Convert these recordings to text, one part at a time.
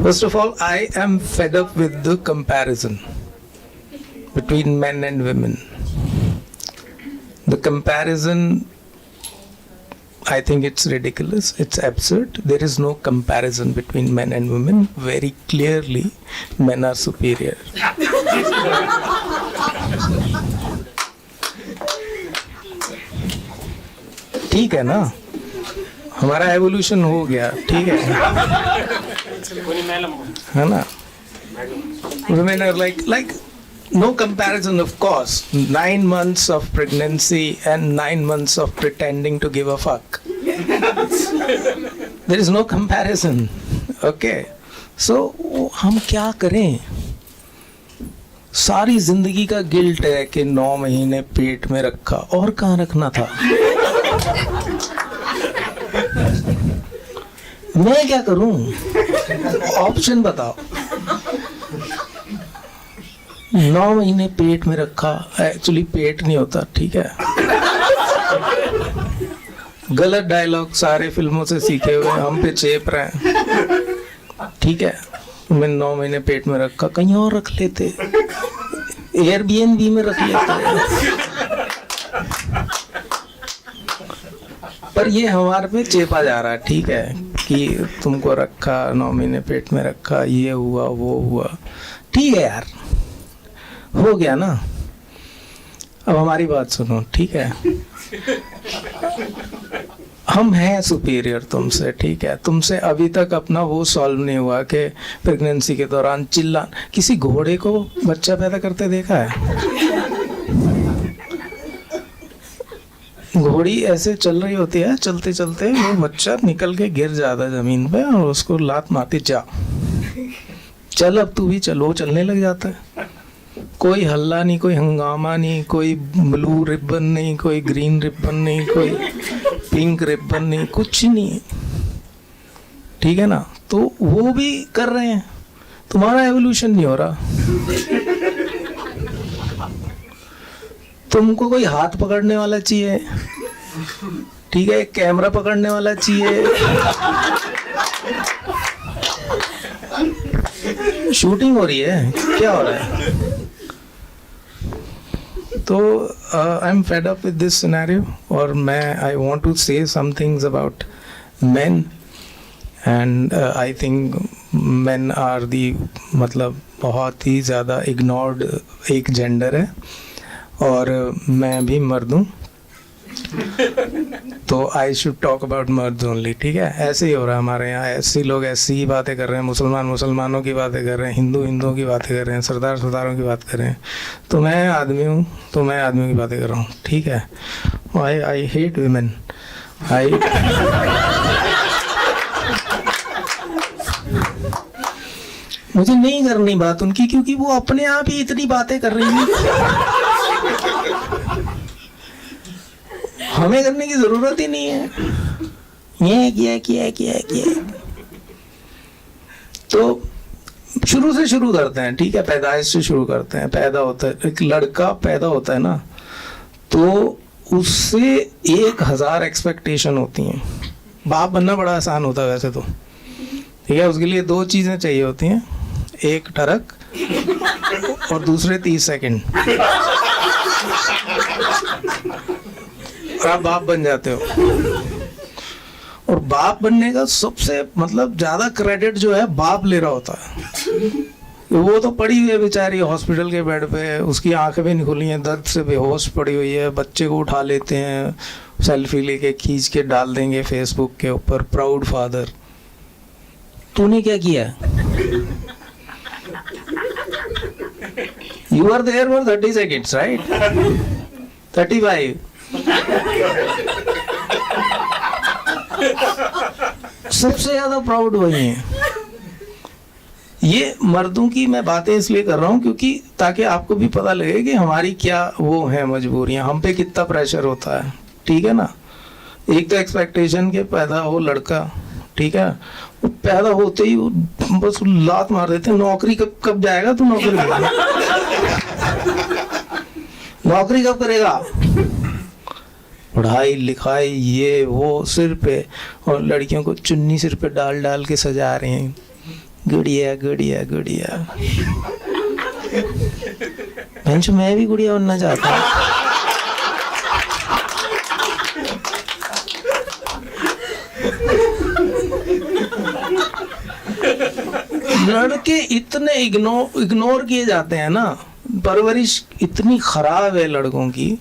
First of all, I am fed up with the comparison between men and women. The comparison, I think it's ridiculous, it's absurd. There is no comparison between men and women. Very clearly, men are superior. ठीक है ना, हमारा evolution हो गया, ठीक है ना. Women are like no comparison, of course. 9 months of pregnancy and 9 months of pretending to give a fuck. There is no comparison. Okay. So हम क्या करें? सारी जिंदगी का गिल्ट है कि 9 महीने पेट में रखा, और कहाँ रखना था. मैं क्या करूं? ऑप्शन बताओ. 9 महीने पेट में रखा, एक्चुअली पेट नहीं होता, ठीक है. गलत डायलॉग सारे फिल्मों से सीखे हुए हम पे चेप रहे हैं, ठीक है. मैं 9 महीने पेट में रखा, कहीं और रख लेते, एयरबीएनबी में रख लेते. पर ये हमारे पे चेपा जा रहा है, ठीक है, कि तुमको रखा, 9 महीने पेट में रखा, ये हुआ वो हुआ. ठीक है यार, हो गया ना. अब हमारी बात सुनो, ठीक है. हम हैं सुपीरियर तुमसे, ठीक है. तुमसे अभी तक अपना वो सॉल्व नहीं हुआ कि प्रेगनेंसी के दौरान चिल्ला. किसी घोड़े को बच्चा पैदा करते देखा है? घोड़ी ऐसे चल रही होती है, चलते चलते वो बच्चा निकल के गिर जाता है जमीन पे और उसको लात मारती, जा चल अब तू भी चल. वो चलने लग जाता है. कोई हल्ला नहीं, कोई हंगामा नहीं, कोई ब्लू रिबन नहीं, कोई ग्रीन रिबन नहीं, कोई पिंक रिबन नहीं, कुछ नहीं, ठीक है ना. तो वो भी कर रहे हैं, तुम्हारा एवोल्यूशन नहीं हो रहा. तुमको कोई हाथ पकड़ने वाला चाहिए, ठीक है, कैमरा पकड़ने वाला चाहिए, शूटिंग हो रही है, क्या हो रहा है. तो I am fed up with this scenario. और मैं I want to say some things about men, and I think men are the, मतलब बहुत ही ज़्यादा इग्नोर्ड एक जेंडर है, और मैं भी मर्द हूँ, तो आई शुड टॉक अबाउट मर्द ओनली, ठीक है. ऐसे ही हो रहा है हमारे यहाँ. ऐसे लोग ऐसी ही बातें कर रहे हैं, मुसलमान मुसलमानों की बातें कर रहे हैं, हिंदू हिंदुओं की बातें कर रहे हैं, सरदार सरदारों की बात कर रहे हैं. तो मैं आदमी हूँ, तो मैं आदमियों की बातें कर रहा हूँ, ठीक है. I hate women. मुझे नहीं करनी बात उनकी, क्योंकि वो अपने आप ही इतनी बातें कर रही हैं, हमें करने की जरूरत ही नहीं है. ये किया. तो शुरू से शुरू करते हैं, ठीक है. पैदाइश से शुरू करते हैं. पैदा होता है, एक लड़का पैदा होता है ना, तो उससे 1000 एक्सपेक्टेशन होती हैं. बाप बनना बड़ा आसान होता है वैसे तो, ठीक है. उसके लिए 2 चीजें चाहिए होती हैं, एक टरक और दूसरे 30 सेकंड, और आप बाप बन जाते हो. और बाप बनने का सबसे मतलब ज्यादा क्रेडिट जो है बाप ले रहा होता है. वो तो पड़ी हुई है बेचारी हॉस्पिटल के बेड पे, उसकी आंखें भी नहीं खुली हैं, दर्द से बेहोश पड़ी हुई है. बच्चे को उठा लेते हैं, सेल्फी लेके खींच के डाल देंगे फेसबुक के ऊपर, प्राउड फादर. तूने क्या किया? You are there for 30 seconds, right? 35. सबसे ज्यादा प्राउड वही है. ये मर्दों की मैं बातें इसलिए कर रहा हूँ क्योंकि ताकि आपको भी पता लगे कि हमारी क्या वो है मजबूरियां, हम पे कितना प्रेशर होता है, ठीक है ना. एक तो एक्सपेक्टेशन के पैदा हो लड़का, ठीक है, वो पैदा होते ही बस लात मार देते हैं, नौकरी कब जाएगा तू, नौकरी कब करेगा, पढ़ाई लिखाई ये वो सिर पे, और लड़कियों को चुन्नी सिर पे डाल डाल के सजा रहे हैं, गुड़िया गुड़िया गुड़िया। बेंचो मैं भी गुड़िया बनना चाहता हूँ। लड़के इतने इग्नोर किए जाते हैं ना, परवरिश इतनी खराब है लड़कों की।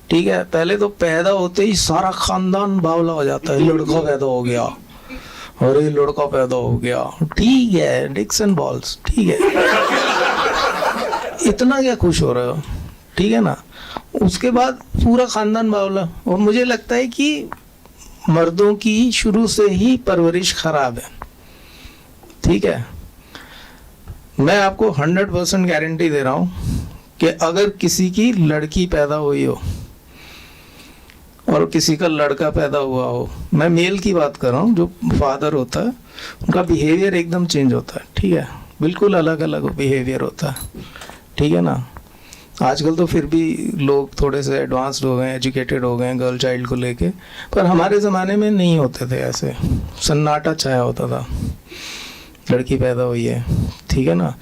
ठीक है, पहले तो पैदा होते ही सारा खानदान बावला हो जाता है, लड़का पैदा हो गया, अरे लड़का पैदा हो गया, ठीक है, डिक्स एंड बॉल्स, ठीक है, इतना क्या खुश हो रहे हो, ठीक है ना। उसके बाद पूरा खानदान बावला। और मुझे लगता है कि मर्दों की शुरू से ही परवरिश खराब है, ठीक है। मैं आपको 100% गारंटी दे रहा हूं कि अगर किसी की लड़की पैदा हुई हो और किसी का लड़का पैदा हुआ हो, मैं मेल की बात कर रहा हूँ, जो फादर होता है उनका बिहेवियर एकदम चेंज होता है, ठीक है, बिल्कुल अलग अलग बिहेवियर होता है, ठीक है ना। आजकल तो फिर भी लोग थोड़े से एडवांस्ड हो गए, एजुकेटेड हो गए गर्ल चाइल्ड को लेके, पर हमारे ज़माने में नहीं होते थे ऐसे, सन्नाटा छाया होता था। लड़की पैदा हुई है, ठीक है ना,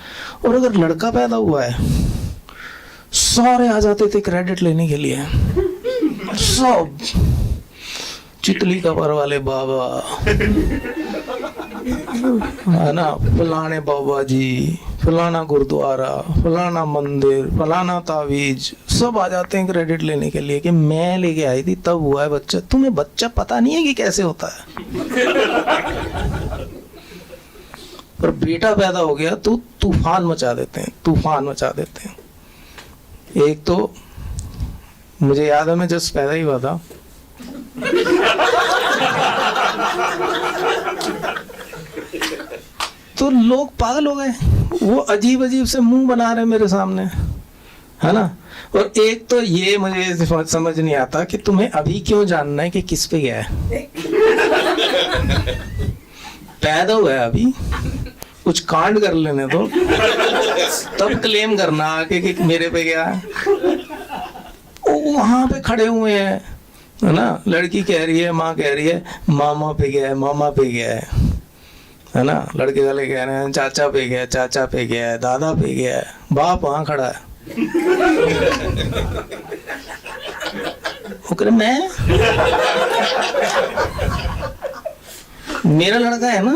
और अगर लड़का पैदा हुआ है सारे आ जाते थे क्रेडिट लेने के लिए, सब चितली कबर वाले बाबा है ना, फलाने बाबा जी, फलाना गुरुद्वारा, फलाना मंदिर, फलाना तावीज, सब आ जाते हैं क्रेडिट लेने के लिए कि मैं लेके आई थी तब हुआ है बच्चा। तुम्हें बच्चा पता नहीं है कि कैसे होता है। पर बेटा पैदा हो गया तो तूफान मचा देते हैं, तूफान मचा देते हैं। एक तो मुझे याद है, मैं जस्ट पैदा ही हुआ था, तो लोग पागल हो गए, वो अजीब अजीब से मुंह बना रहे मेरे सामने, है ना। और एक तो ये मुझे समझ नहीं आता कि तुम्हें अभी क्यों जानना है कि किस पे गया है। पैदा हुआ है अभी, कुछ कांड कर लेने दो, तब क्लेम करना आके कि मेरे पे गया है। वहां पे खड़े हुए हैं, है ना, लड़की कह रही है, माँ कह रही है मामा पे गया है, मामा पे गया है ना, लड़के वाले कह रहे हैं चाचा पे गया है, चाचा पे गया है, दादा पे गया है, बाप वहां खड़ा है। वो कह रहे मैं, मेरा लड़का है ना।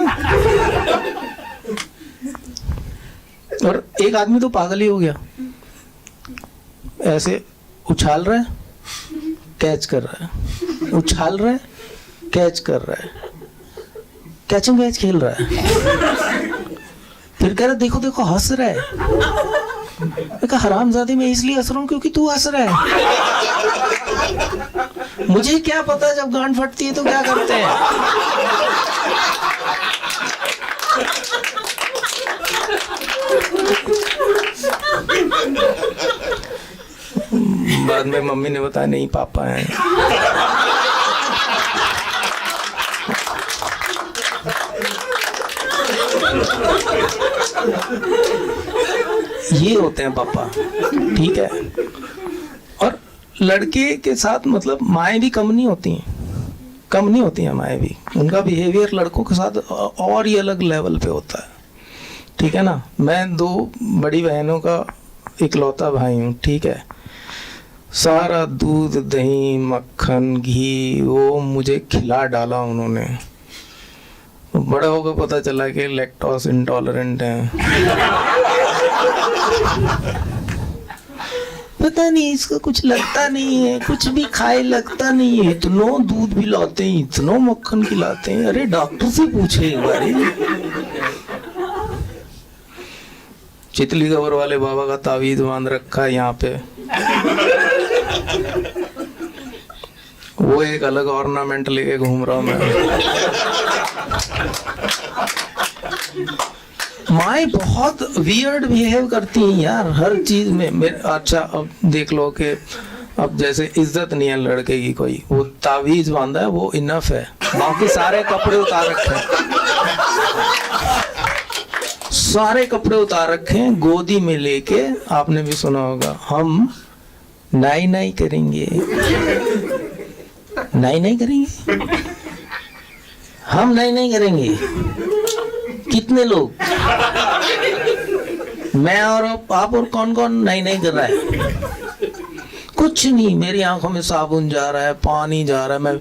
और एक आदमी तो पागल ही हो गया, ऐसे उछाल रहा है, कैच कर रहा है, उछाल रहा है, कैच कर रहा है, कैच एंड कैच खेल रहा है। फिर कह रहा देखो देखो हंस रहा है। मैं कहा हरामजादे, मैं इसलिए हंस रहा हूं क्योंकि तू हंस रहा है। मुझे क्या पता जब गांड फटती है तो क्या करते हैं। बाद में मम्मी ने बताया नहीं पापा हैं। ये होते हैं पापा, ठीक है। और लड़के के साथ मतलब माएँ भी कम नहीं होती हैं, कम नहीं होती हैं माएँ भी। उनका बिहेवियर लड़कों के साथ और ही अलग लेवल पे होता है, ठीक है ना। मैं 2 बड़ी बहनों का इकलौता भाई हूँ, ठीक है। सारा दूध दही मक्खन घी वो मुझे खिला डाला उन्होंने। बड़ा होकर पता चला कि लैक्टोज इंटॉलरेंट हैं। पता नहीं इसको कुछ लगता नहीं है, कुछ भी खाए लगता नहीं है। इतनो दूध पिलाते हैं, इतनो मक्खन खिलाते हैं। अरे डॉक्टर से पूछे एक बार। चितली कबर वाले बाबा का तावीज बांध रखा है यहाँ पे, वो एक अलग ऑर्नामेंट लेके घूम रहा हूं मैं। माए बहुत वियर्ड बिहेव करती हैं यार हर चीज में। अच्छा अब देख लो कि अब जैसे इज्जत नहीं है लड़के की कोई, वो तावीज बांधा है वो इनफ है, बाकी सारे कपड़े उतार रखे हैं, सारे कपड़े उतार रखे हैं। गोदी में लेके आपने भी सुना होगा हम नाई नाई करेंगे, नाई नाई करेंगे, हम नाई नाई करेंगे। कितने लोग? मैं और आप और कौन कौन नहीं कर रहा है? कुछ नहीं, मेरी आंखों में साबुन जा रहा है, पानी जा रहा है, मैं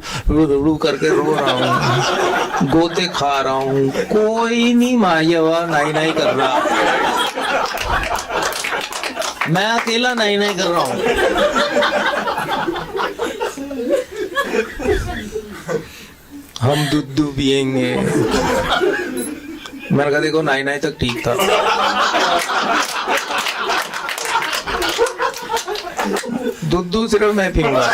रू करके रो रहा हूँ, गोते खा रहा हूँ, कोई नहीं माया नहीं कर रहा, मैं अकेला नहीं कर रहा हूँ। हम दूध पियेंगे। मैंने कहा देखो नहीं तक ठीक था, दूध सिर्फ मैं पीऊंगा।